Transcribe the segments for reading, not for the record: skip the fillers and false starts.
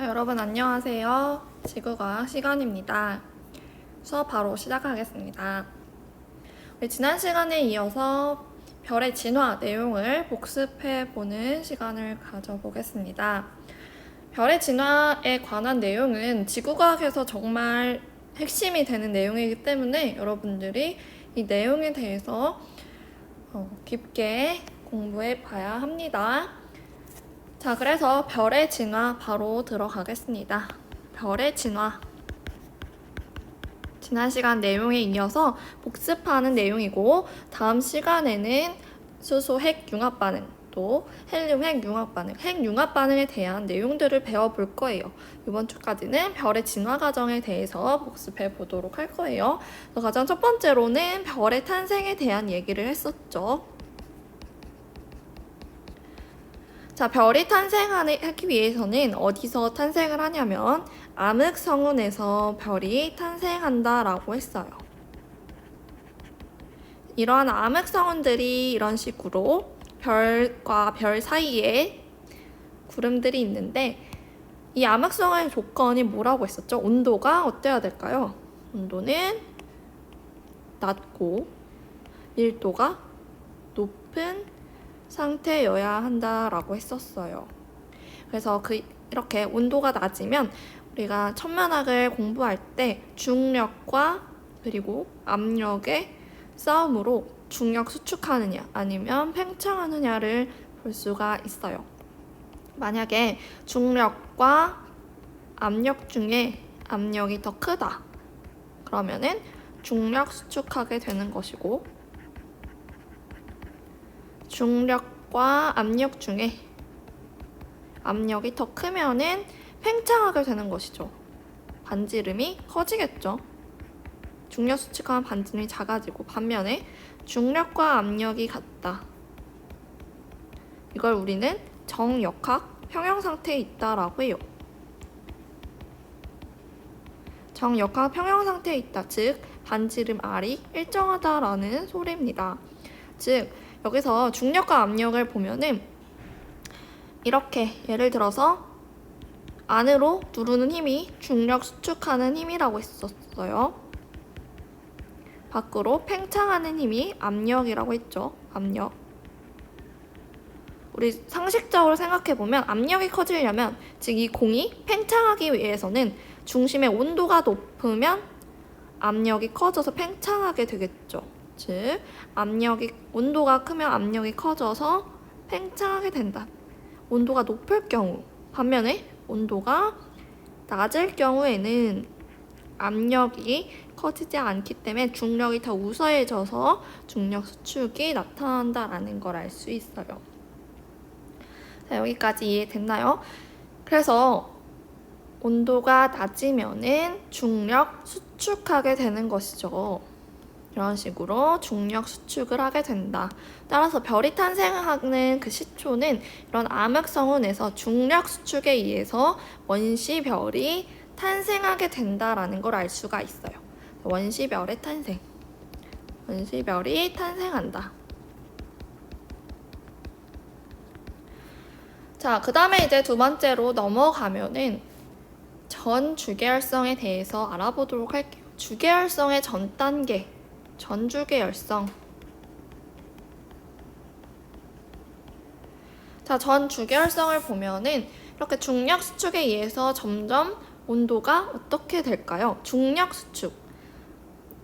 자, 여러분 안녕하세요. 지구과학 시간입니다. 수업 바로 시작하겠습니다. 우리 지난 시간에 이어서 별의 진화 내용을 복습해보는 시간을 가져보겠습니다. 별의 진화에 관한 내용은 지구과학에서 정말 핵심이 되는 내용이기 때문에 여러분들이 이 내용에 대해서 깊게 공부해 봐야 합니다. 자, 그래서 별의 진화 바로 들어가겠습니다. 별의 진화. 지난 시간 내용에 이어서 복습하는 내용이고, 다음 시간에는 수소 핵 융합 반응, 또 헬륨 핵 융합 반응, 핵 융합 반응에 대한 내용들을 배워볼 거예요. 이번 주까지는 별의 진화 과정에 대해서 복습해 보도록 할 거예요. 가장 첫 번째로는 별의 탄생에 대한 얘기를 했었죠. 자, 별이 탄생하기 위해서는 어디서 탄생을 하냐면 암흑성운에서 별이 탄생한다라고 했어요. 이러한 암흑성운들이 이런 식으로 별과 별 사이에 구름들이 있는데, 이 암흑성운의 조건이 뭐라고 했었죠? 온도가 어때야 될까요? 온도는 낮고 밀도가 높은 상태여야 한다라고 했었어요. 그래서 이렇게 온도가 낮으면 우리가 천문학을 공부할 때 중력과 그리고 압력의 싸움으로 중력 수축하느냐 아니면 팽창하느냐를 볼 수가 있어요. 만약에 중력과 압력 중에 압력이 더 크다 그러면은 중력 수축하게 되는 것이고, 중력과 압력 중에 압력이 더 크면은 팽창하게 되는 것이죠. 반지름이 커지겠죠. 중력 수축하면 반지름이 작아지고, 반면에 중력과 압력이 같다. 이걸 우리는 정역학 평형 상태에 있다라고 해요. 정역학 평형 상태에 있다. 즉 반지름 R이 일정하다라는 소리입니다. 즉 여기서 중력과 압력을 보면은 이렇게 예를 들어서 안으로 누르는 힘이 중력 수축하는 힘이라고 했었어요. 밖으로 팽창하는 힘이 압력이라고 했죠. 압력. 우리 상식적으로 생각해보면 압력이 커지려면, 즉 이 공이 팽창하기 위해서는 중심의 온도가 높으면 압력이 커져서 팽창하게 되겠죠. 즉 온도가 크면 압력이 커져서 팽창하게 된다. 온도가 높을 경우, 반면에 온도가 낮을 경우에는 압력이 커지지 않기 때문에 중력이 더 우서해져서 중력 수축이 나타난다라는 걸 알 수 있어요. 자, 여기까지 이해됐나요? 그래서 온도가 낮으면은 중력 수축하게 되는 것이죠. 이런 식으로 중력 수축을 하게 된다. 따라서 별이 탄생하는 그 시초는 이런 암흑성운에서 중력 수축에 의해서 원시별이 탄생하게 된다라는 걸 알 수가 있어요. 원시별의 탄생. 원시별이 탄생한다. 자, 그 다음에 이제 두 번째로 넘어가면은 전 주계열성에 대해서 알아보도록 할게요. 주계열성의 전 단계. 전주계열성. 자, 전주계열성을 보면은 이렇게 중력 수축에 의해서 점점 온도가 어떻게 될까요? 중력 수축.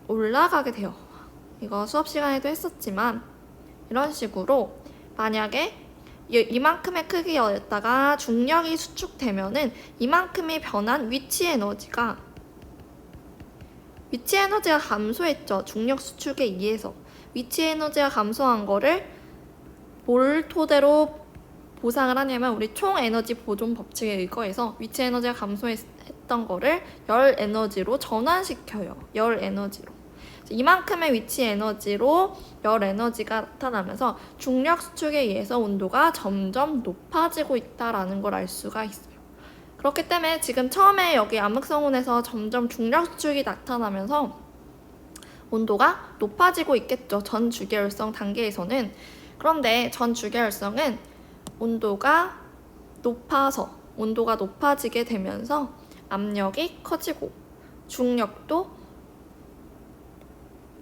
올라가게 돼요. 이거 수업 시간에도 했었지만, 이런 식으로 만약에 이만큼의 크기였다가 중력이 수축되면은 이만큼의 변한 위치 에너지가 감소했죠. 중력 수축에 의해서. 위치 에너지가 감소한 거를 뭘 토대로 보상을 하냐면 우리 총 에너지 보존 법칙에 의거해서 위치 에너지가 감소했던 거를 열 에너지로 전환시켜요. 열 에너지로. 이만큼의 위치 에너지로 열 에너지가 나타나면서 중력 수축에 의해서 온도가 점점 높아지고 있다라는 걸 알 수가 있어요. 그렇기 때문에 지금 처음에 여기 암흑성운에서 점점 중력 수축이 나타나면서 온도가 높아지고 있겠죠. 전주계열성 단계에서는. 그런데 전주계열성은 온도가 높아서 온도가 높아지게 되면서 압력이 커지고 중력도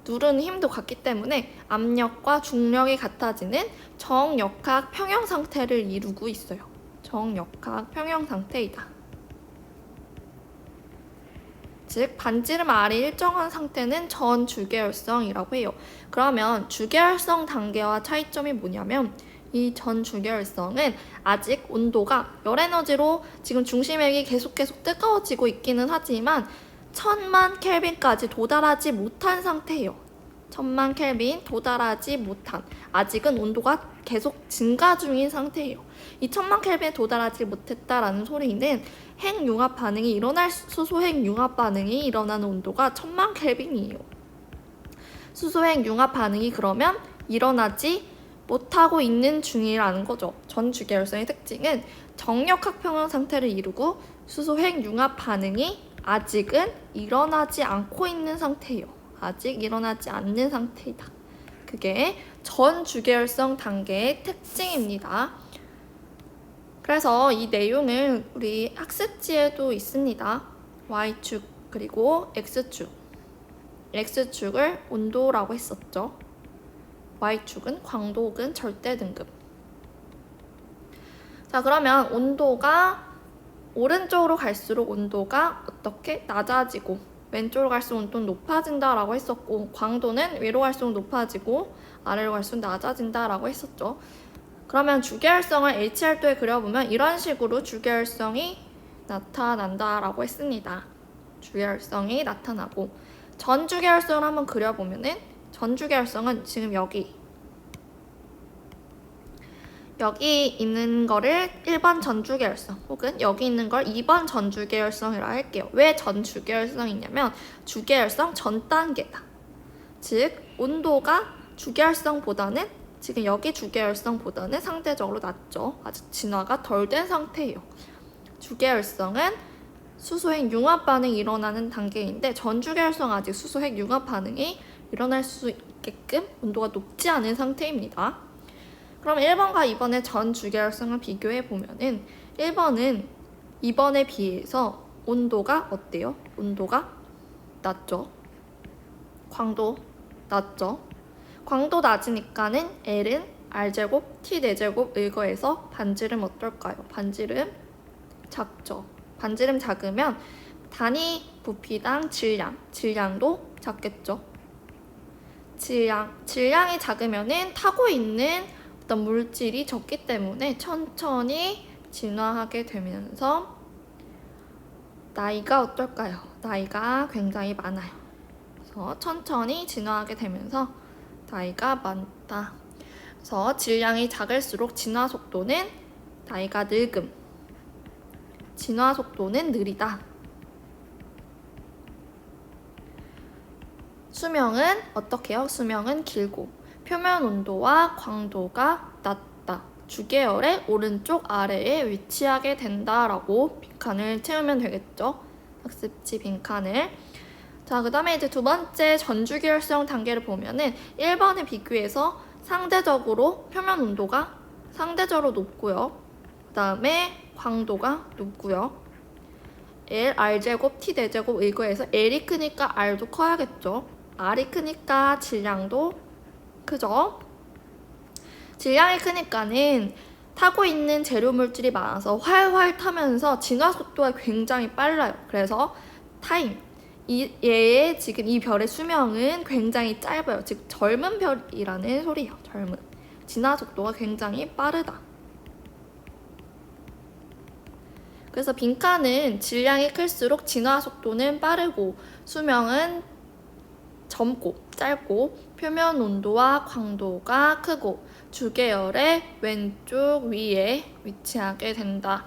누르는 힘도 같기 때문에 압력과 중력이 같아지는 정역학 평형 상태를 이루고 있어요. 정역학 평형 상태이다. 즉 반지름 R이 일정한 상태는 전주계열성이라고 해요. 그러면 주계열성 단계와 차이점이 뭐냐면 이 전주계열성은 아직 온도가 열 에너지로 지금 중심액이 계속 뜨거워지고 있기는 하지만 1000만 켈빈까지 도달하지 못한 상태예요. 1000만 켈빈 도달하지 못한, 아직은 온도가 계속 증가 중인 상태예요. 이 1000만 켈빈에 도달하지 못했다라는 소리는 핵융합 반응이 일어날, 수소핵 융합 반응이 일어나는 온도가 1000만 켈빈이에요. 수소핵 융합 반응이 그러면 일어나지 못하고 있는 중이라는 거죠. 전주계열성의 특징은 정역학 평형 상태를 이루고 수소핵 융합 반응이 아직은 일어나지 않고 있는 상태예요. 아직 일어나지 않는 상태이다. 그게 전주계열성 단계의 특징입니다. 그래서 이 내용은 우리 학습지에도 있습니다. Y축 그리고 X축. X축을 온도라고 했었죠. Y축은 광도 혹은 절대 등급. 자, 그러면 온도가 오른쪽으로 갈수록 온도가 어떻게 낮아지고 왼쪽으로 갈수록 온도는 높아진다라고 했었고, 광도는 위로 갈수록 높아지고 아래로 갈수록 낮아진다라고 했었죠. 그러면 주계열성을 HR도에 그려보면 이런 식으로 주계열성이 나타난다라고 했습니다. 주계열성이 나타나고, 전주계열성을 한번 그려보면은 전주계열성은 지금 여기 있는 거를 1번 전주계열성 혹은 여기 있는 걸 2번 전주계열성이라 할게요. 왜 전주계열성이냐면 주계열성 전 단계다. 즉 온도가 주계열성보다는, 지금 여기 주계열성보다는 상대적으로 낮죠. 아직 진화가 덜 된 상태예요. 주계열성은 수소핵 융합 반응이 일어나는 단계인데 전주계열성 아직 수소핵 융합 반응이 일어날 수 있게끔 온도가 높지 않은 상태입니다. 그럼 1번과 2번의 전주계열성을 비교해 보면은 1번은 2번에 비해서 온도가 어때요? 온도가 낮죠. 광도 낮죠. 광도 낮으니까는 L은 R제곱 T4제곱 의거해서 반지름 어떨까요? 반지름 작죠. 반지름 작으면 단위 부피당 질량도 작겠죠. 질량이 작으면은 타고 있는 어떤 물질이 적기 때문에 천천히 진화하게 되면서 나이가 어떨까요? 나이가 굉장히 많아요. 그래서 천천히 진화하게 되면서 나이가 많다. 그래서 질량이 작을수록 진화 속도는 나이가 늙음, 진화 속도는 느리다. 수명은 어떻게 해요? 수명은 길고 표면 온도와 광도가 낮다. 주계열의 오른쪽 아래에 위치하게 된다라고 빈칸을 채우면 되겠죠. 학습지 빈칸을. 자, 그 다음에 이제 두 번째 전주계열성 단계를 보면은 1번에 비교해서 상대적으로 표면 온도가 상대적으로 높고요. 그 다음에 광도가 높고요. L, R제곱, T4제곱 의거해서 L이 크니까 R도 커야겠죠. R이 크니까 질량도 크죠? 질량이 크니까는 타고 있는 재료 물질이 많아서 활활 타면서 진화 속도가 굉장히 빨라요. 그래서 얘의 지금 이 별의 수명은 굉장히 짧아요. 즉 젊은 별이라는 소리예요. 젊은. 진화 속도가 굉장히 빠르다. 그래서 빈칸은 질량이 클수록 진화 속도는 빠르고 수명은 짧고 표면 온도와 광도가 크고 주계열의 왼쪽 위에 위치하게 된다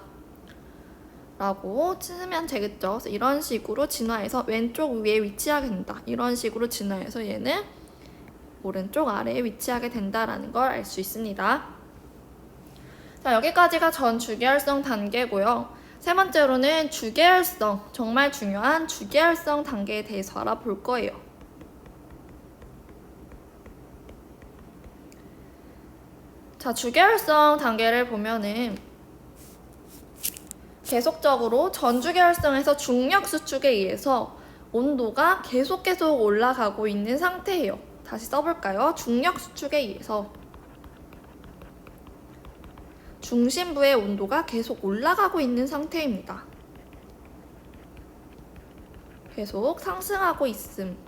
라고 쓰면 되겠죠. 그래서 이런 식으로 진화해서 왼쪽 위에 위치하게 된다. 이런 식으로 진화해서 얘는 오른쪽 아래에 위치하게 된다라는 걸 알 수 있습니다. 자, 여기까지가 전 주계열성 단계고요. 세 번째로는 주계열성, 정말 중요한 주계열성 단계에 대해서 알아볼 거예요. 자, 주계열성 단계를 보면은 계속적으로 전주계열성에서 중력 수축에 의해서 온도가 계속 올라가고 있는 상태예요. 다시 써볼까요? 중력 수축에 의해서 중심부의 온도가 계속 올라가고 있는 상태입니다. 계속 상승하고 있음.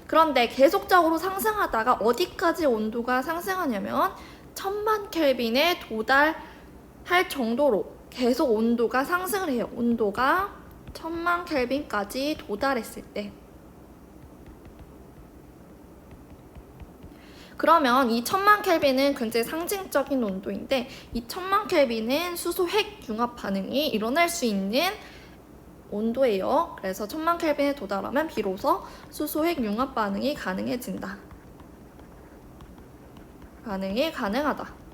그런데 계속적으로 상승하다가 어디까지 온도가 상승하냐면 1000만 켈빈에 도달할 정도로 계속 온도가 상승을 해요. 온도가 1000만 켈빈까지 도달했을 때. 그러면 이 1000만 켈빈은 굉장히 상징적인 온도인데 이 1000만 켈빈은 수소 핵 융합 반응이 일어날 수 있는 온도예요. 그래서 1000만 켈빈에 도달하면 비로소 수소 핵 융합 반응이 가능해진다. 반응이 가능하다.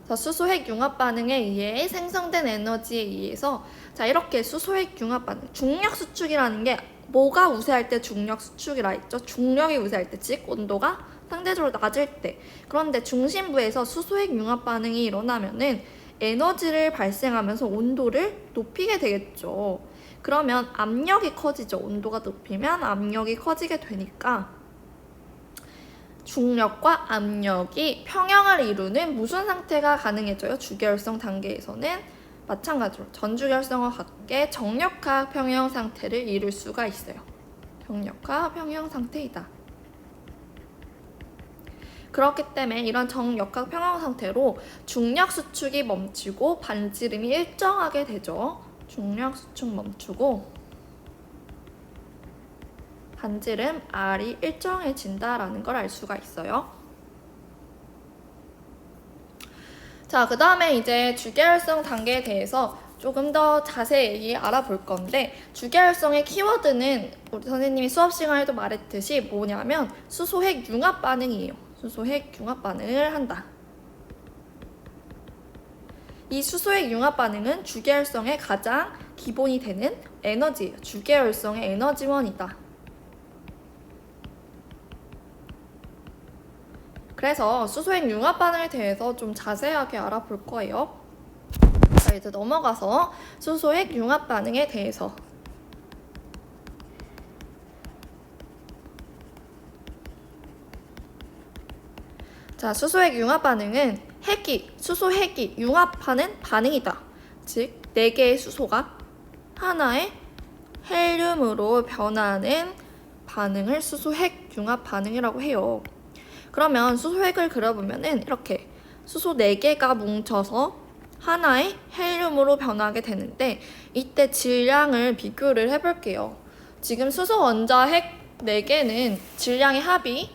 자, 수소 핵 융합 반응에 의해 생성된 에너지에 의해서 자, 이렇게 수소 핵 융합 반응, 중력 수축이라는 게 뭐가 우세할 때 중력 수축이라 했죠? 중력이 우세할 때, 즉 온도가 상대적으로 낮을 때. 그런데 중심부에서 수소 핵 융합 반응이 일어나면은 에너지를 발생하면서 온도를 높이게 되겠죠. 그러면 압력이 커지죠. 온도가 높이면 압력이 커지게 되니까 중력과 압력이 평형을 이루는 무슨 상태가 가능해져요? 주계열성 단계에서는 마찬가지로 전주계열성과 같게 정력화 평형 상태를 이룰 수가 있어요. 정력화 평형 상태이다. 그렇기 때문에 이런 정역학 평형 상태로 중력 수축이 멈추고 반지름이 일정하게 되죠. 중력 수축 멈추고 반지름 R이 일정해진다라는 걸 알 수가 있어요. 자, 그 다음에 이제 주계열성 단계에 대해서 조금 더 자세히 알아볼 건데 주계열성의 키워드는 우리 선생님이 수업 시간에도 말했듯이 뭐냐면 수소핵 융합 반응이에요. 수소핵 융합 반응을 한다. 이 수소핵 융합 반응은 주계열성의 가장 기본이 되는 에너지예요. 주계열성의 에너지원이다. 그래서 수소핵 융합 반응에 대해서 좀 자세하게 알아볼 거예요. 자, 이제 넘어가서 수소핵 융합 반응에 대해서 자, 수소핵 융합 반응은 수소핵이 융합하는 반응이다. 즉, 4개의 수소가 하나의 헬륨으로 변하는 반응을 수소핵 융합 반응이라고 해요. 그러면 수소핵을 그려보면은 이렇게 수소 4개가 뭉쳐서 하나의 헬륨으로 변하게 되는데 이때 질량을 비교를 해볼게요. 지금 수소 원자 핵 4개는 질량의 합이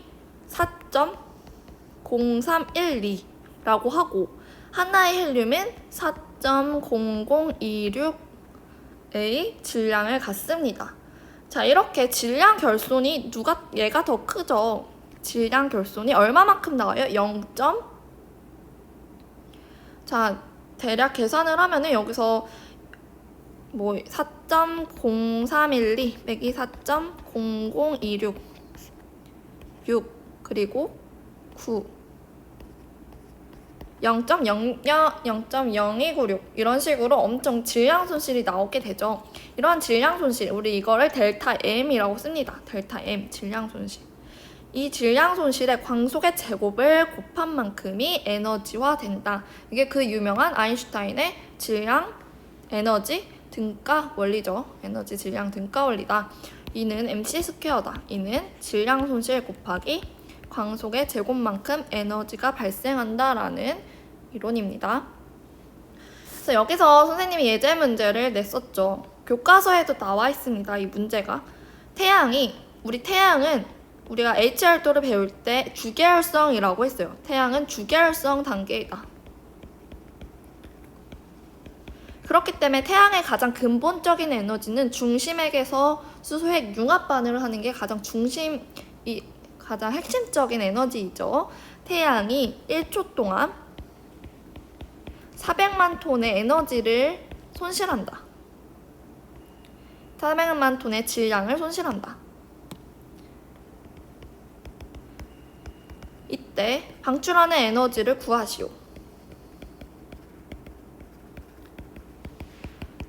4.0312라고 하고 하나의 헬륨은 4.0026의 질량을 갖습니다. 자, 이렇게 질량 결손이 얘가 더 크죠? 질량 결손이 얼마만큼 나와요? 0. 자, 대략 계산을 하면은 여기서 뭐 4.0312 빼기 4.0026 6 그리고 9 0.0296 이런 식으로 엄청 질량 손실이 나오게 되죠. 이러한 질량 손실, 우리 이거를 델타 M이라고 씁니다. 델타 M, 질량 손실. 이 질량 손실의 광속의 제곱을 곱한 만큼이 에너지화 된다. 이게 그 유명한 아인슈타인의 질량 에너지 등가 원리죠. 에너지 질량 등가 원리다. 이는 MC 스퀘어다. 이는 질량 손실 곱하기 광속의 제곱만큼 에너지가 발생한다라는 이론입니다. 그래서 여기서 선생님이 예제 문제를 냈었죠. 교과서에도 나와 있습니다. 이 문제가. 우리 태양은 우리가 HR도를 배울 때 주계열성이라고 했어요. 태양은 주계열성 단계이다. 그렇기 때문에 태양의 가장 근본적인 에너지는 중심핵에서 수소핵 융합 반응을 하는 게 가장 핵심적인 에너지이죠. 태양이 1초 동안 400만 톤의 에너지를 손실한다. 400만 톤의 질량을 손실한다. 이때 방출하는 에너지를 구하시오.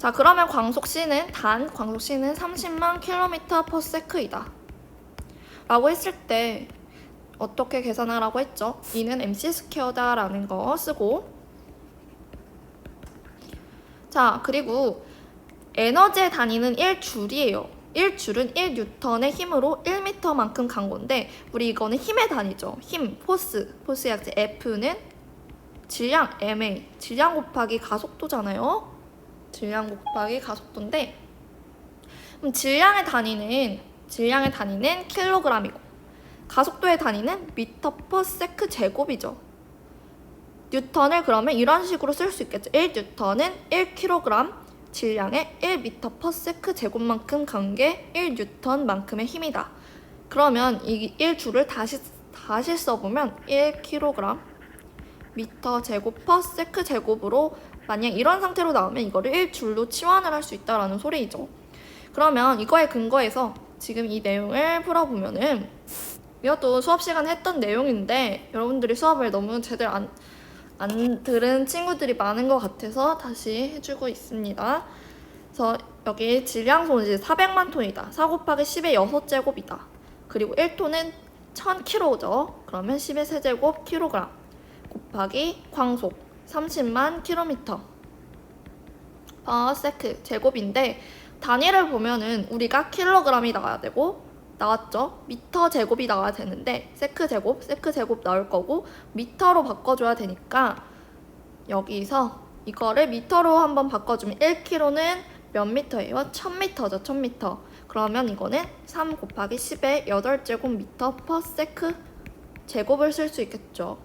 자, 그러면 광속C는 30만 km/s이다 라고 했을 때 어떻게 계산하라고 했죠? E는 mc 스퀘어다 라는 거 쓰고, 자, 그리고 에너지의 단위는 1줄이에요. 1줄은 1N의 힘으로 1m만큼 간 건데, 우리 이거는 힘의 단위죠. 힘, 포스의 약자 F는 질량, ma, 질량 곱하기 가속도잖아요. 질량 곱하기 가속도인데, 그럼 질량의 단위는 킬로그램이고, 가속도의 단위는 미터 퍼 세크 제곱이죠. 뉴턴을 그러면 이런 식으로 쓸 수 있겠죠. 1뉴턴은 1kg 질량의 1m 퍼 세크 제곱만큼 간 게 1뉴턴만큼의 힘이다. 그러면 이 1줄을 다시 써보면 1kg 미터 제곱 퍼 세크 제곱으로 만약 이런 상태로 나오면 이거를 1줄로 치환을 할 수 있다라는 소리이죠. 그러면 이거에 근거해서 지금 이 내용을 풀어보면은, 이것도 수업 시간에 했던 내용인데 여러분들이 수업을 너무 제대로 안 들은 친구들이 많은 것 같아서 다시 해주고 있습니다. 그래서 여기 질량소는 이제 400만 톤이다. 4 곱하기 10의 6제곱이다. 그리고 1톤은 1000kg죠. 그러면 10의 세제곱 kg 곱하기 광속 30만 km 세크 제곱인데, 단위를 보면은 우리가 킬로그램이 나와야 되고, 나왔죠? 미터 제곱이 나와야 되는데 세크 제곱 나올 거고 미터로 바꿔줘야 되니까 여기서 이거를 미터로 한번 바꿔주면 1kg는 몇 미터예요? 1000미터죠. 1000미터. 그러면 이거는 3 곱하기 10의 8제곱미터 퍼 세크 제곱을 쓸 수 있겠죠.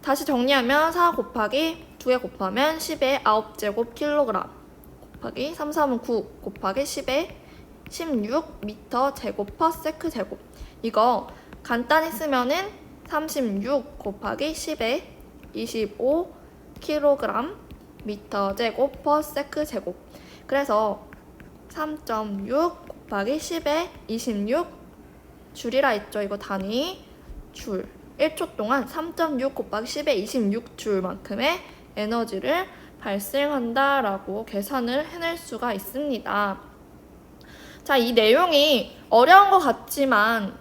다시 정리하면 4 곱하기 2개 곱하면 10의 9제곱 킬로그램 곱하기 3, 3은 9 곱하기 10의 16m 제곱 퍼 세크 제곱. 이거 간단히 쓰면은 36 곱하기 10의 25kg 미터 제곱 퍼 세크 제곱. 그래서 3.6 곱하기 10의 26 줄이라 했죠. 이거 단위 줄. 1초 동안 3.6 곱하기 10의 26줄만큼의 에너지를 발생한다라고 계산을 해낼 수가 있습니다. 자, 이 내용이 어려운 것 같지만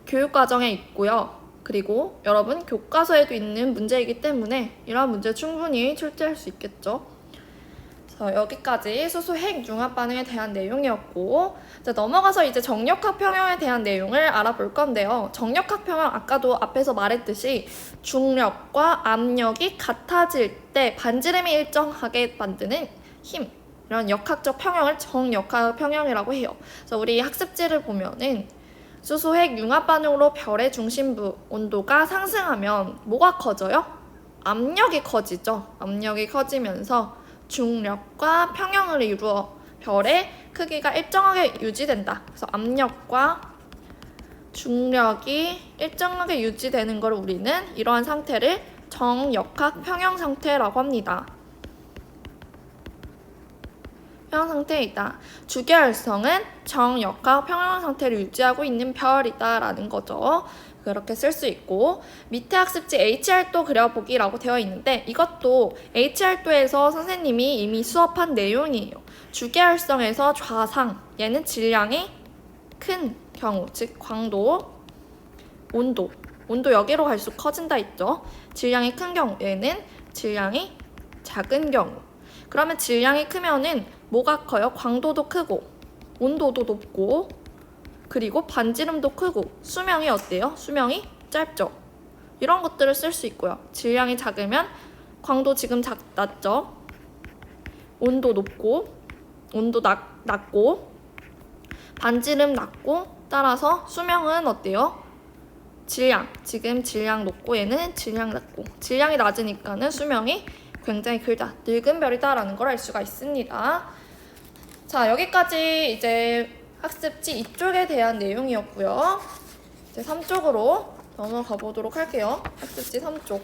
교육과정에 있고요. 그리고 여러분 교과서에도 있는 문제이기 때문에 이러한 문제 충분히 출제할 수 있겠죠. 그래서 여기까지 수소 핵 융합 반응에 대한 내용이었고, 자, 넘어가서 이제 정력학 평형에 대한 내용을 알아볼 건데요. 정력학 평형, 아까도 앞에서 말했듯이 중력과 압력이 같아질 때 반지름이 일정하게 만드는 힘, 이런 역학적 평형을 정역학 평형이라고 해요. 그래서 우리 학습지를 보면은 수소핵 융합 반응으로 별의 중심부 온도가 상승하면 뭐가 커져요? 압력이 커지죠. 압력이 커지면서 중력과 평형을 이루어 별의 크기가 일정하게 유지된다. 그래서 압력과 중력이 일정하게 유지되는 걸 우리는 이러한 상태를 정역학 평형 상태라고 합니다. 평형 상태에 있다. 주계열성은 정역학 평형 상태를 유지하고 있는 별이다 라는 거죠. 그렇게 쓸 수 있고, 밑에 학습지 HR도 그려보기라고 되어 있는데 이것도 HR도에서 선생님이 이미 수업한 내용이에요. 주계열성에서 좌상, 얘는 질량이 큰 경우, 즉 광도, 온도 여기로 갈수록 커진다 했죠. 질량이 큰 경우, 얘는 질량이 작은 경우. 그러면 질량이 크면은 뭐가 커요? 광도도 크고 온도도 높고 그리고 반지름도 크고 수명이 어때요? 수명이 짧죠? 이런 것들을 쓸 수 있고요. 질량이 작으면 광도 지금 낮죠? 온도 높고 온도 낮고 반지름 낮고, 따라서 수명은 어때요? 질량, 지금 질량 높고 얘는 질량 낮고, 질량이 낮으니까는 수명이 굉장히 길다, 늙은 별이다 라는 걸 알 수가 있습니다. 자, 여기까지 이제 학습지 2쪽에 대한 내용이었고요. 이제 3쪽으로 넘어가 보도록 할게요. 학습지 3쪽.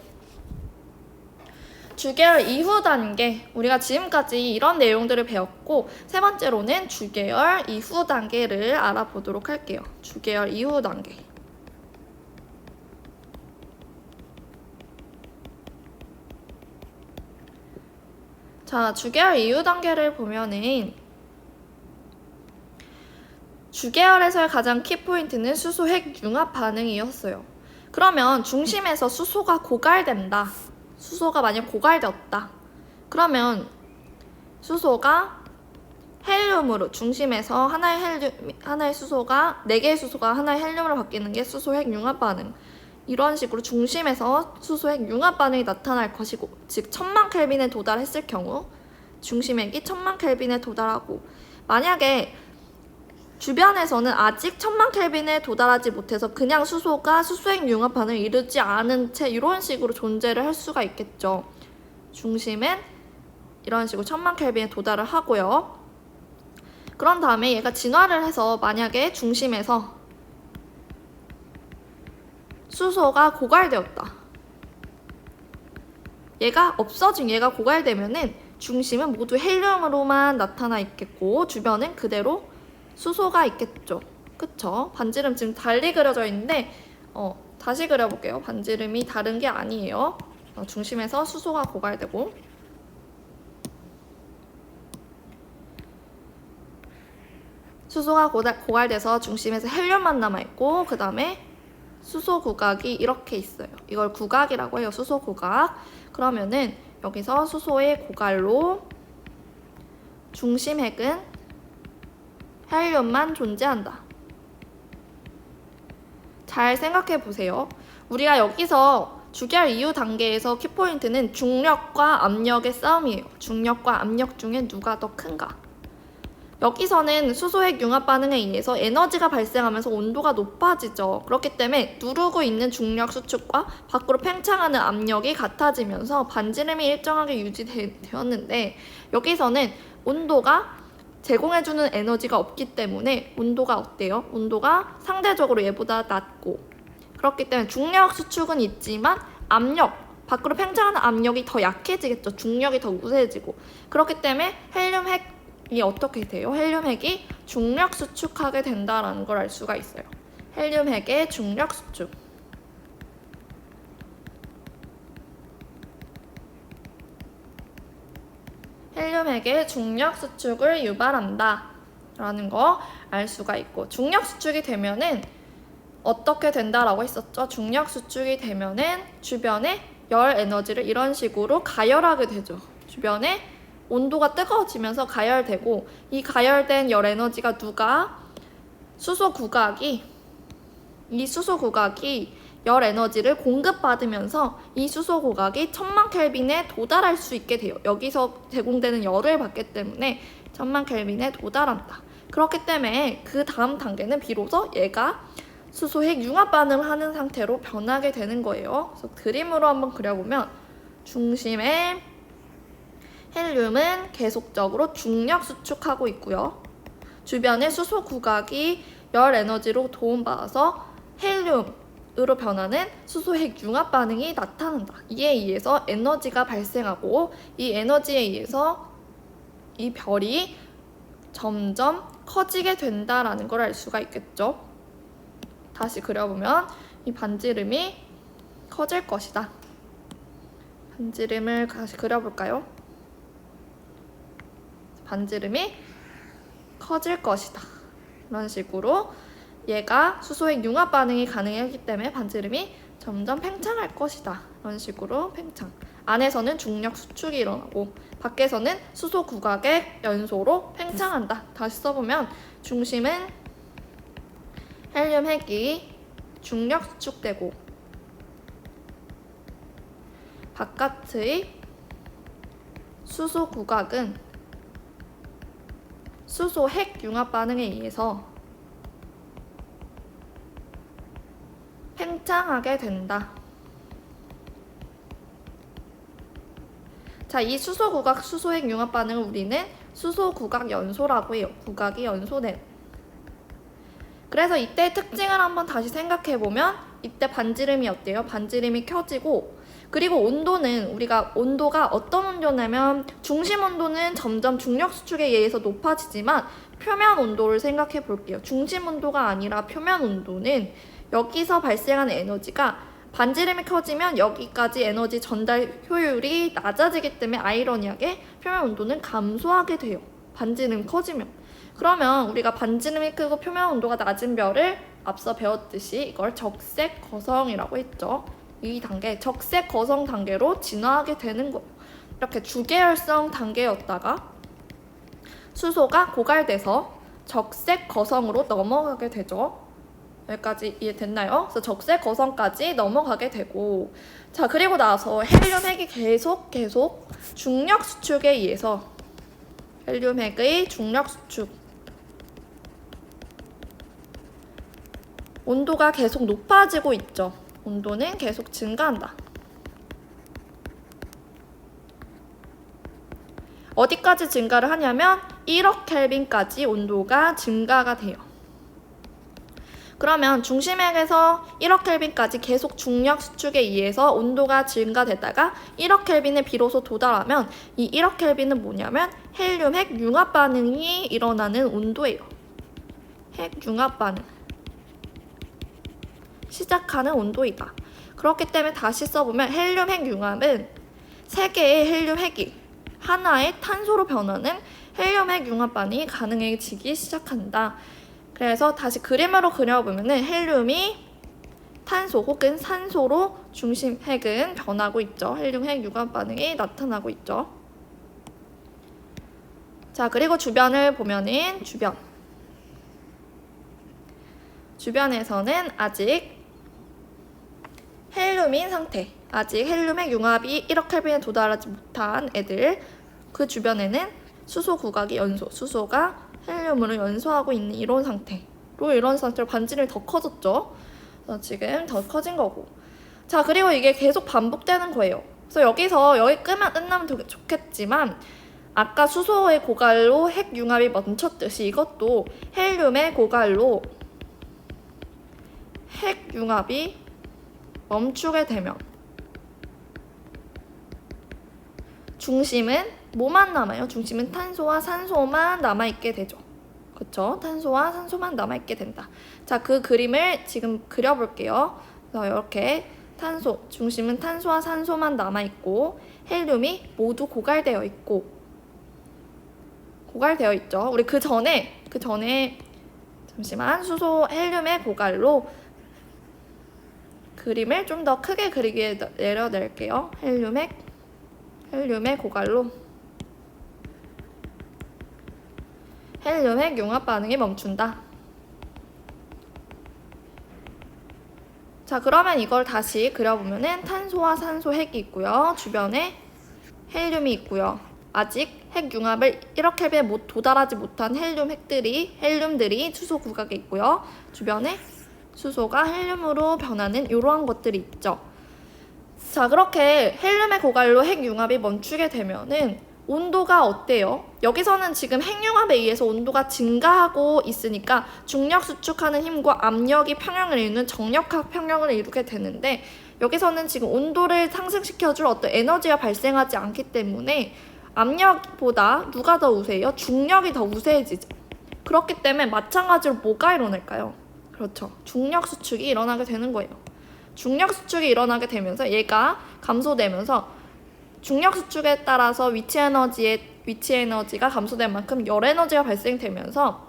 주계열 이후 단계, 우리가 지금까지 이런 내용들을 배웠고, 세 번째로는 주계열 이후 단계를 알아보도록 할게요. 주계열 이후 단계. 자, 주계열 이유 단계를 보면은 주계열에서의 가장 키포인트는 수소 핵 융합 반응이었어요. 그러면 중심에서 수소가 고갈된다. 수소가 만약 고갈되었다. 그러면 수소가 헬륨으로 중심에서 하나의 수소가 4개의 수소가 하나의 헬륨으로 바뀌는 게 수소 핵 융합 반응. 이런 식으로 중심에서 수소 핵 융합 반응이 나타날 것이고, 즉 1000만 켈빈에 도달했을 경우 중심핵이 1000만 켈빈에 도달하고, 만약에 주변에서는 아직 1000만 켈빈에 도달하지 못해서 그냥 수소가 수소핵 융합 반응을 이루지 않은 채 이런 식으로 존재를 할 수가 있겠죠. 중심은 이런 식으로 1000만 켈빈에 도달을 하고요. 그런 다음에 얘가 진화를 해서 만약에 중심에서 수소가 고갈되었다. 얘가 없어진 얘가 고갈되면은 중심은 모두 헬륨으로만 나타나 있겠고 주변은 그대로 수소가 있겠죠. 그쵸? 반지름 지금 달리 그려져 있는데 다시 그려볼게요. 반지름이 다른 게 아니에요. 중심에서 수소가 고갈되고 수소가 고갈돼서 중심에서 헬륨만 남아있고 그 다음에 수소 구각이 이렇게 있어요. 이걸 구각이라고 해요. 수소 구각. 그러면은 여기서 수소의 고갈로 중심핵은 헬륨만 존재한다. 잘 생각해 보세요. 우리가 여기서 주계열 이후 단계에서 키포인트는 중력과 압력의 싸움이에요. 중력과 압력 중에 누가 더 큰가? 여기서는 수소핵 융합 반응에 의해서 에너지가 발생하면서 온도가 높아지죠. 그렇기 때문에 누르고 있는 중력 수축과 밖으로 팽창하는 압력이 같아지면서 반지름이 일정하게 유지되었는데 여기서는 온도가 제공해주는 에너지가 없기 때문에 온도가 어때요? 온도가 상대적으로 얘보다 낮고 그렇기 때문에 중력 수축은 있지만 압력, 밖으로 팽창하는 압력이 더 약해지겠죠. 중력이 더 우세해지고 그렇기 때문에 헬륨핵이 어떻게 돼요? 헬륨핵이 중력 수축하게 된다라는 걸 알 수가 있어요. 헬륨핵의 중력 수축. 헬륨핵의 중력 수축을 유발한다 라는 거 알 수가 있고 중력 수축이 되면은 어떻게 된다라고 했었죠? 중력 수축이 되면은 주변에 열 에너지를 이런 식으로 가열하게 되죠. 주변에 온도가 뜨거워지면서 가열되고 이 가열된 열 에너지가 수소 구각이 열 에너지를 공급받으면서 이 수소 구각이 1000만 켈빈에 도달할 수 있게 돼요. 여기서 제공되는 열을 받기 때문에 1000만 켈빈에 도달한다. 그렇기 때문에 그 다음 단계는 비로소 얘가 수소핵 융합 반응을 하는 상태로 변하게 되는 거예요. 그래서 그림으로 한번 그려보면 중심에 헬륨은 계속적으로 중력 수축하고 있고요. 주변의 수소 구각이 열 에너지로 도움받아서 헬륨으로 변하는 수소핵 융합 반응이 나타난다. 이에 의해서 에너지가 발생하고 이 에너지에 의해서 이 별이 점점 커지게 된다라는 걸 알 수가 있겠죠. 다시 그려보면 이 반지름이 커질 것이다. 반지름을 다시 그려볼까요? 반지름이 커질 것이다. 이런 식으로 얘가 수소핵 융합 반응이 가능하기 때문에 반지름이 점점 팽창할 것이다. 이런 식으로 팽창. 안에서는 중력 수축이 일어나고 밖에서는 수소 구각의 연소로 팽창한다. 다시 써보면 중심은 헬륨 핵이 중력 수축되고 바깥의 수소 구각은 수소 핵 융합 반응에 의해서 팽창하게 된다. 자, 이 수소 구각 수소 핵 융합 반응을 우리는 수소 구각 연소라고 해요. 구각이 연소된. 그래서 이때의 특징을 한번 다시 생각해보면 이때 반지름이 어때요? 반지름이 켜지고 그리고 온도가 어떤 온도냐면 중심 온도는 점점 중력 수축에 의해서 높아지지만 표면 온도를 생각해 볼게요. 중심 온도가 아니라 표면 온도는 여기서 발생하는 에너지가 반지름이 커지면 여기까지 에너지 전달 효율이 낮아지기 때문에 아이러니하게 표면 온도는 감소하게 돼요. 반지름이 커지면. 그러면 우리가 반지름이 크고 표면 온도가 낮은 별을 앞서 배웠듯이 이걸 적색 거성이라고 했죠. 이 단계, 적색 거성 단계로 진화하게 되는 거예요. 이렇게 주계열성 단계였다가 수소가 고갈돼서 적색 거성으로 넘어가게 되죠. 여기까지 이해됐나요? 그래서 적색 거성까지 넘어가게 되고, 자, 그리고 나서 헬륨 핵이 계속 중력 수축에 의해서 헬륨 핵의 중력 수축 온도가 계속 높아지고 있죠. 온도는 계속 증가한다. 어디까지 증가를 하냐면 1억 켈빈까지 온도가 증가가 돼요. 그러면 중심핵에서 1억 켈빈까지 계속 중력 수축에 의해서 온도가 증가되다가 1억 켈빈에 비로소 도달하면 이 1억 켈빈은 뭐냐면 헬륨 핵 융합 반응이 일어나는 온도예요. 핵 융합 반응 시작하는 온도이다. 그렇기 때문에 다시 써보면 헬륨 핵 융합은 3개의 헬륨 핵이 하나의 탄소로 변하는 헬륨 핵 융합 반응이 가능해지기 시작한다. 그래서 다시 그림으로 그려보면은 헬륨이 탄소 혹은 산소로 중심 핵은 변하고 있죠. 헬륨 핵 융합 반응이 나타나고 있죠. 자, 그리고 주변을 보면은 주변에서는 아직 헬륨인 상태, 아직 헬륨 핵 융합이 1억 켈빈에 도달하지 못한 애들, 그 주변에는 수소 구각이 수소가 헬륨으로 연소하고 있는 이런 상태로 반지름이 더 커졌죠. 그래서 지금 더 커진 거고. 자, 그리고 이게 계속 반복되는 거예요. 그래서 여기 끝나면 좋겠지만 아까 수소의 고갈로 핵 융합이 멈췄듯이 이것도 헬륨의 고갈로 핵 융합이 멈추게 되면 중심은 뭐만 남아요? 중심은 탄소와 산소만 남아있게 되죠. 그쵸? 탄소와 산소만 남아있게 된다. 자, 그 그림을 지금 그려볼게요. 그래서 이렇게 중심은 탄소와 산소만 남아있고 헬륨이 모두 고갈되어 있죠. 우리 그 전에 잠시만, 수소 헬륨의 고갈로 그림을 좀 더 크게 그리게 내려낼게요. 헬륨의 고갈로 헬륨 핵 융합 반응이 멈춘다. 자, 그러면 이걸 다시 그려보면은 탄소와 산소 핵이 있고요. 주변에 헬륨이 있고요. 아직 핵 융합을 1억 켈빈에 도달하지 못한 헬륨들이 수소 구각에 있고요. 주변에 수소가 헬륨으로 변하는 이러한 것들이 있죠. 자, 그렇게 헬륨의 고갈로 핵 융합이 멈추게 되면은 온도가 어때요? 여기서는 지금 핵융합에 의해서 온도가 증가하고 있으니까 중력 수축하는 힘과 압력이 평형을 이루는 정력학 평형을 이루게 되는데, 여기서는 지금 온도를 상승시켜줄 어떤 에너지가 발생하지 않기 때문에 압력보다 누가 더 우세해요? 중력이 더 우세해지죠. 그렇기 때문에 마찬가지로 뭐가 일어날까요? 그렇죠. 중력 수축이 일어나게 되는 거예요. 중력 수축이 일어나게 되면서 얘가 감소되면서 중력 수축에 따라서 위치 에너지가 감소된 만큼 열 에너지가 발생되면서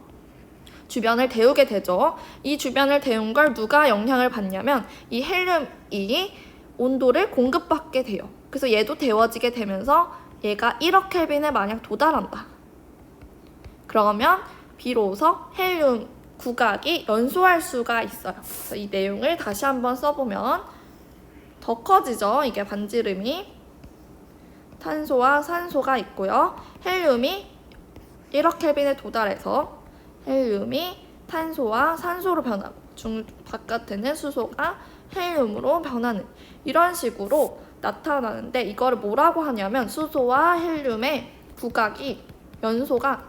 주변을 데우게 되죠. 이 주변을 데운 걸 누가 영향을 받냐면 이 헬륨이 온도를 공급받게 돼요. 그래서 얘도 데워지게 되면서 얘가 1억 켈빈에 만약 도달한다. 그러면 비로소 헬륨 구각이 연소할 수가 있어요. 그래서 이 내용을 다시 한번 써보면 더 커지죠. 이게 반지름이. 탄소와 산소가 있고요. 헬륨이 1억 켈빈에 도달해서 헬륨이 탄소와 산소로 변하고 바깥에는 수소가 헬륨으로 변하는 이런 식으로 나타나는데, 이거를 뭐라고 하냐면 수소와 헬륨의 구각이 연소가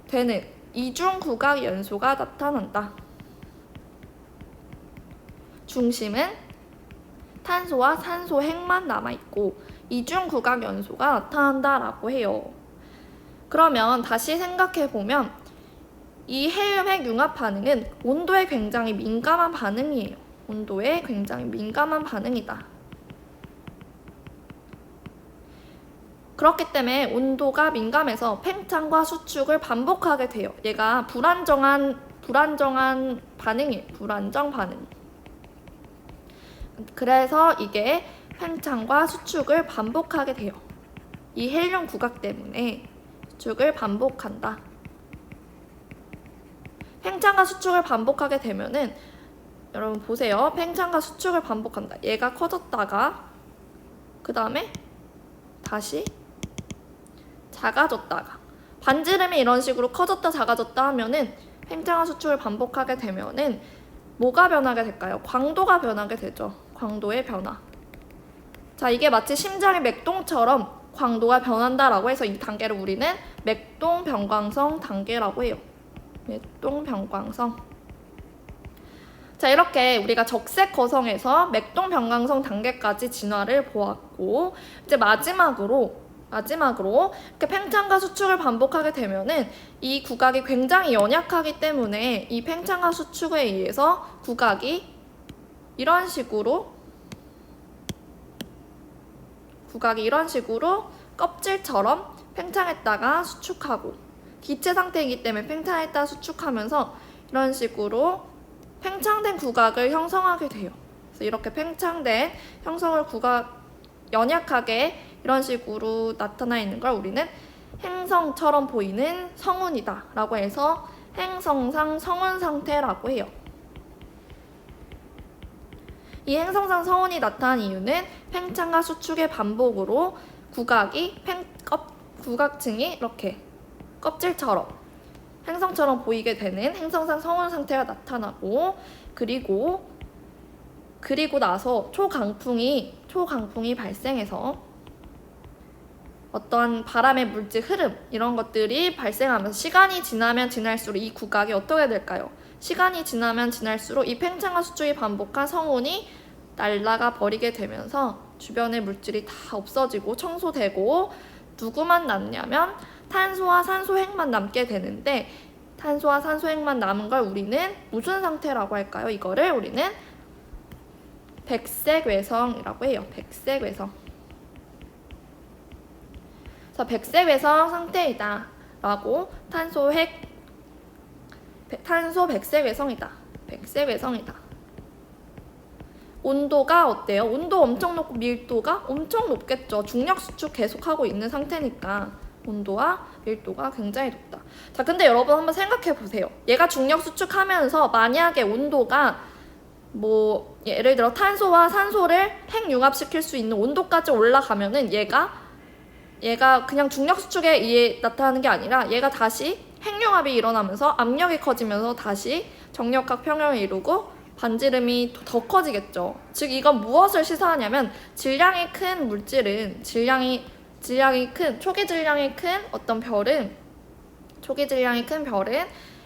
되는 이중 구각 연소가 나타난다. 중심은 탄소와 산소 핵만 남아있고 이중 구각 연소가 나타난다라고 해요. 그러면 다시 생각해보면 이 헬륨 핵 융합 반응은 온도에 굉장히 민감한 반응이에요. 온도에 굉장히 민감한 반응이다. 그렇기 때문에 온도가 민감해서 팽창과 수축을 반복하게 돼요. 얘가 불안정 반응이에요. 불안정 반응. 그래서 이게 팽창과 수축을 반복하게 돼요. 이 헬륨 구각 때문에 수축을 반복한다. 팽창과 수축을 반복하게 되면은 여러분 보세요. 팽창과 수축을 반복한다. 얘가 커졌다가 그 다음에 다시 작아졌다가 반지름이 이런 식으로 커졌다 작아졌다 하면은 팽창과 수축을 반복하게 되면은 뭐가 변하게 될까요? 광도가 변하게 되죠. 광도의 변화. 자, 이게 마치 심장의 맥동처럼 광도가 변한다라고 해서 이 단계를 우리는 맥동 변광성 단계라고 해요. 맥동 변광성. 자, 이렇게 우리가 적색 거성에서 맥동 변광성 단계까지 진화를 보았고, 이제 마지막으로 이렇게 팽창과 수축을 반복하게 되면은 이 구각이 굉장히 연약하기 때문에 이 팽창과 수축에 의해서 구각이 이런 식으로 껍질처럼 팽창했다가 수축하고, 기체 상태이기 때문에 팽창했다가 수축하면서 이런 식으로 팽창된 구각을 형성하게 돼요. 그래서 이렇게 팽창된 형성을 연약하게 이런 식으로 나타나 있는 걸 우리는 행성처럼 보이는 성운이다 라고 해서 행성상 성운 상태라고 해요. 이 행성상 성운이 나타난 이유는 팽창과 수축의 반복으로 구각층이 이렇게 껍질처럼 행성처럼 보이게 되는 행성상 성운 상태가 나타나고, 그리고 나서 초강풍이 발생해서 어떤 바람의 물질 흐름 이런 것들이 발생하면서 시간이 지나면 지날수록 이 구각이 어떻게 될까요? 시간이 지나면 지날수록 이 팽창과 수축이 반복한 성운이 날아가 버리게 되면서 주변의 물질이 다 없어지고 청소되고 누구만 남냐면 탄소와 산소핵만 남게 되는데, 탄소와 산소핵만 남은 걸 우리는 무슨 상태라고 할까요? 이거를 우리는 백색 외성이라고 해요. 백색 외성. 그래서 백색 외성 상태이다 라고 탄소 백색 외성이다. 백색 외성이다. 온도가 어때요? 온도 엄청 높고 밀도가 엄청 높겠죠. 중력 수축 계속하고 있는 상태니까 온도와 밀도가 굉장히 높다. 자, 근데 여러분 한번 생각해 보세요. 얘가 중력 수축하면서 만약에 온도가 예를 들어 탄소와 산소를 핵융합시킬 수 있는 온도까지 올라가면은 얘가 그냥 중력 수축에 의해 나타나는 게 아니라 얘가 다시 핵융합이 일어나면서 압력이 커지면서 다시 정력각 평형을 이루고 반지름이 더 커지겠죠. 즉 이건 무엇을 시사하냐면 질량이 큰 물질은 초기 질량이 큰 어떤 별은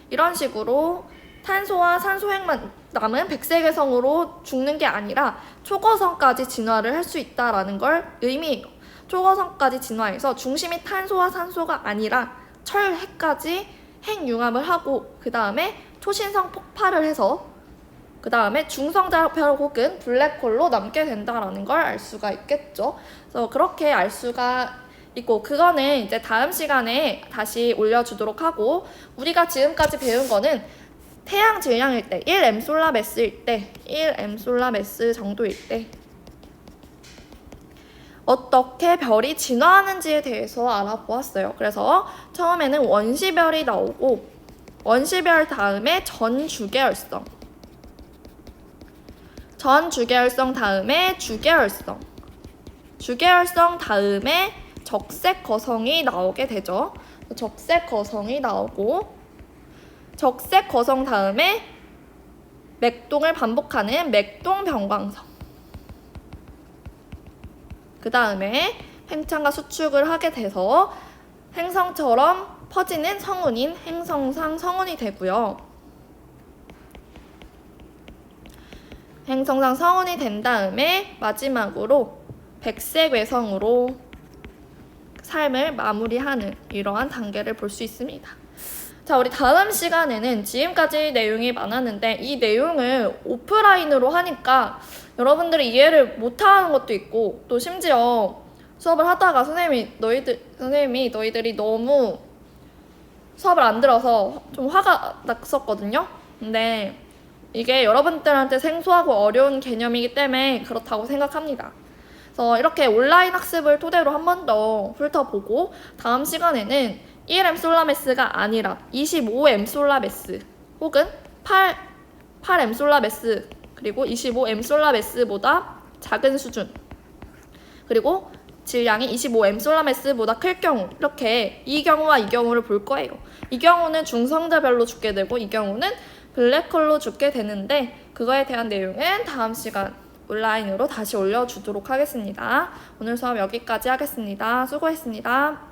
이런 식으로 탄소와 산소핵만 남은 백색 외성으로 죽는 게 아니라 초거성까지 진화를 할 수 있다라는 걸 의미해요. 초거성까지 진화해서 중심이 탄소와 산소가 아니라 철핵까지 핵융합을 하고 그 다음에 초신성 폭발을 해서 그 다음에 중성자별 혹은 블랙홀로 남게 된다라는 걸 알 수가 있겠죠. 그래서 그렇게 알 수가 있고, 그거는 이제 다음 시간에 다시 올려주도록 하고, 우리가 지금까지 배운 거는 태양 질량일 때 1M 솔라매스일 때 1M 솔라매스 정도일 때 어떻게 별이 진화하는지에 대해서 알아보았어요. 그래서 처음에는 원시별이 나오고, 원시별 다음에 전주계열성 다음에 주계열성 다음에 적색 거성이 나오게 되죠. 적색 거성이 나오고, 적색 거성 다음에 맥동을 반복하는 맥동 변광성, 그 다음에 팽창과 수축을 하게 돼서 행성처럼 퍼지는 성운인 행성상 성운이 되고요. 행성상 성운이 된 다음에 마지막으로 백색 외성으로 삶을 마무리하는 이러한 단계를 볼 수 있습니다. 자, 자, 우리 다음 시간에는 지금까지 내용이 많았는데 이 내용을 오프라인으로 하니까 여러분들이 이해를 못하는 것도 있고 또 심지어 수업을 하다가 선생님이 너희들이 너무 수업을 안 들어서 좀 화가 났었거든요. 근데 이게 여러분들한테 생소하고 어려운 개념이기 때문에 그렇다고 생각합니다. 그래서 이렇게 온라인 학습을 토대로 한 번 더 훑어보고 다음 시간에는 1M 솔라메스가 아니라 25M 솔라메스 혹은 8M 솔라메스 그리고 25M 솔라메스보다 작은 수준 그리고 질량이 25M 솔라메스보다 클 경우 이렇게 이 경우와 이 경우를 볼 거예요. 이 경우는 중성자별로 죽게 되고 이 경우는 블랙홀로 죽게 되는데 그거에 대한 내용은 다음 시간 온라인으로 다시 올려주도록 하겠습니다. 오늘 수업 여기까지 하겠습니다. 수고했습니다.